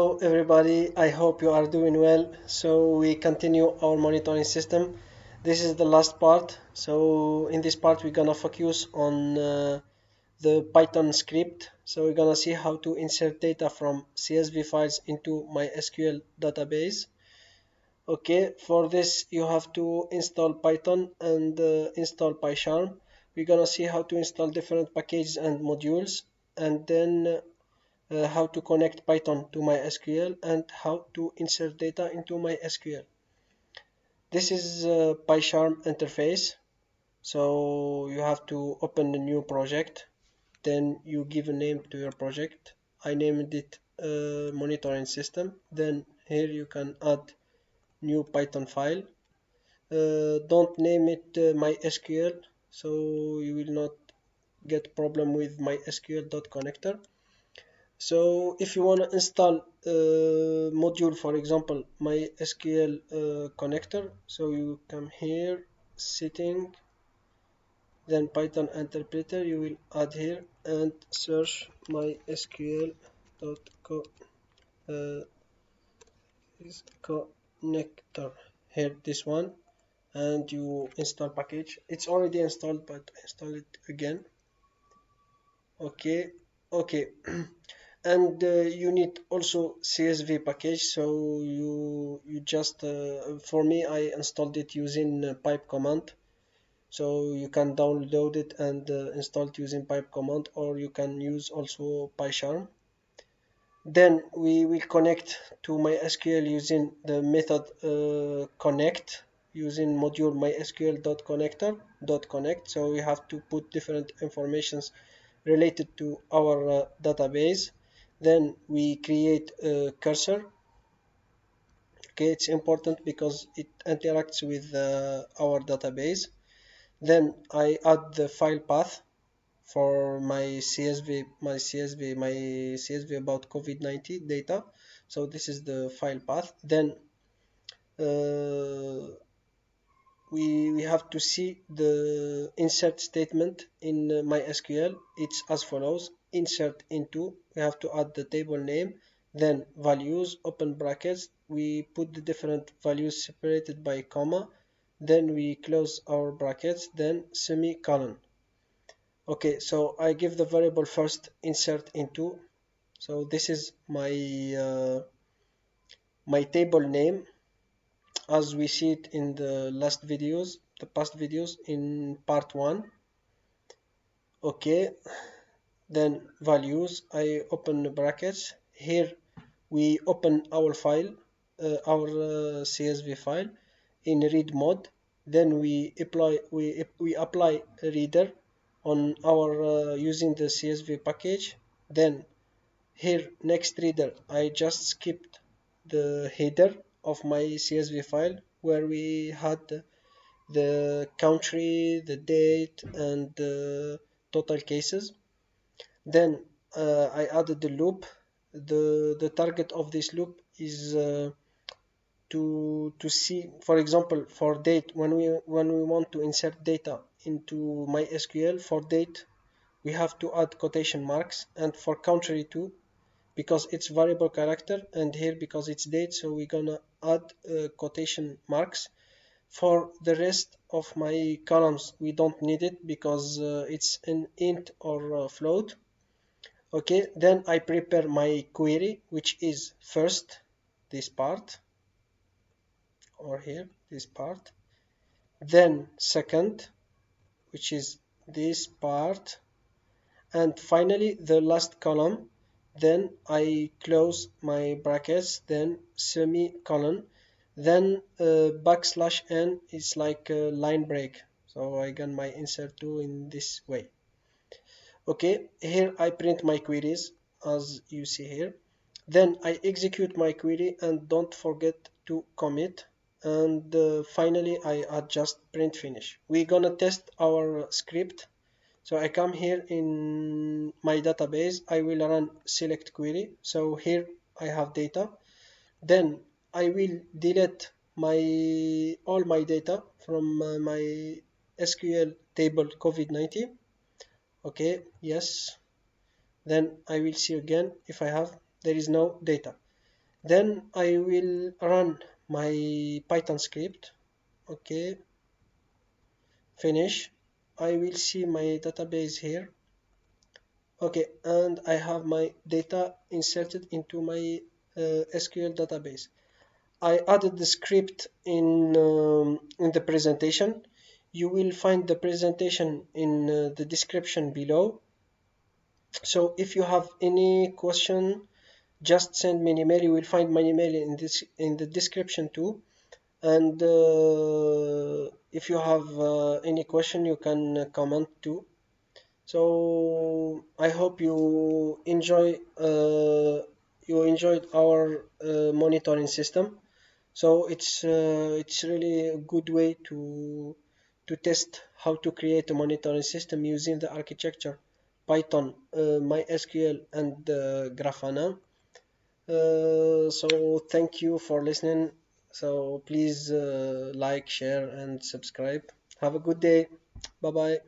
Hello everybody, I hope you are doing well. So we continue our monitoring system. This is the last part. So in this part we're gonna focus on the Python script. So we're gonna see how to insert data from CSV files into MySQL database. Okay, for this you have to install Python and install PyCharm. We're gonna see how to install different packages and modules, and then how to connect Python to MySQL and how to insert data into MySQL. This is PyCharm interface. So you have to open a new project, then you give a name to your project. I named it monitoring system. Then here you can add new Python file. Don't name it MySQL, so you will not get problem with MySQL.connector. So if you want to install a module, for example, MySQL connector, so you come here, setting, then Python interpreter, you will add here and search MySQL.co is connector. Here, this one, and you install package. It's already installed, but install it again. Okay, okay. And you need also CSV package, so you just for me I installed it using pipe command, so you can download it and install it using pipe command, or you can use also PyCharm. Then we will connect to MySQL using the method connect, using module mysql.connector.connect. So we have to put different informations related to our database. Then we create a cursor. Okay, it's important because it interacts with our database. Then I add the file path for my CSV about COVID-19 data. So this is the file path. Then uh, we have to see the insert statement in MySQL. It's as follows: insert into, we have to add the table name, then values, open brackets, we put the different values separated by comma, then we close our brackets, then semicolon. Okay, so I give the variable first insert into. So this is my table name as we see it in the past videos in part 1. Okay, then values, I open the brackets. Here we open our file, our CSV file in read mode. Then we apply a reader on our using the CSV package. Then here next reader, I just skipped the header of my CSV file where we had the country, the date, and the total cases. Then I added the loop. The target of this loop is to see, for example, for date, when we want to insert data into MySQL, for date we have to add quotation marks, and for country too, because it's variable character, and here because it's date, so we're gonna add quotation marks. For the rest of my columns we don't need it because it's an int or float. Okay, then I prepare my query, which is first this part, or here this part, then second, which is this part, and finally the last column. Then I close my brackets, then semicolon, then backslash n is like a line break, so I get my insert 2 in this way. Okay, here I print my queries as you see here. Then I execute my query and don't forget to commit. And finally I add just print finish. We're gonna test our script. So I come here in my database, I will run select query. So here I have data. Then I will delete all my data from my SQL table COVID-19. Okay, yes. Then I will see again if I have, there is no data. Then I will run my Python script. Okay, finish. I will see my database here. Okay, and I have my data inserted into my SQL database. I added the script in the presentation. You will find the presentation in the description below. So if you have any question, just send me an email. You will find my email in the description too. And if you have any question, you can comment too. So I hope you enjoyed our monitoring system. So it's really a good way to test how to create a monitoring system using the architecture Python, MySQL, and Grafana. So thank you for listening. So please like, share, and subscribe. Have a good day. Bye bye.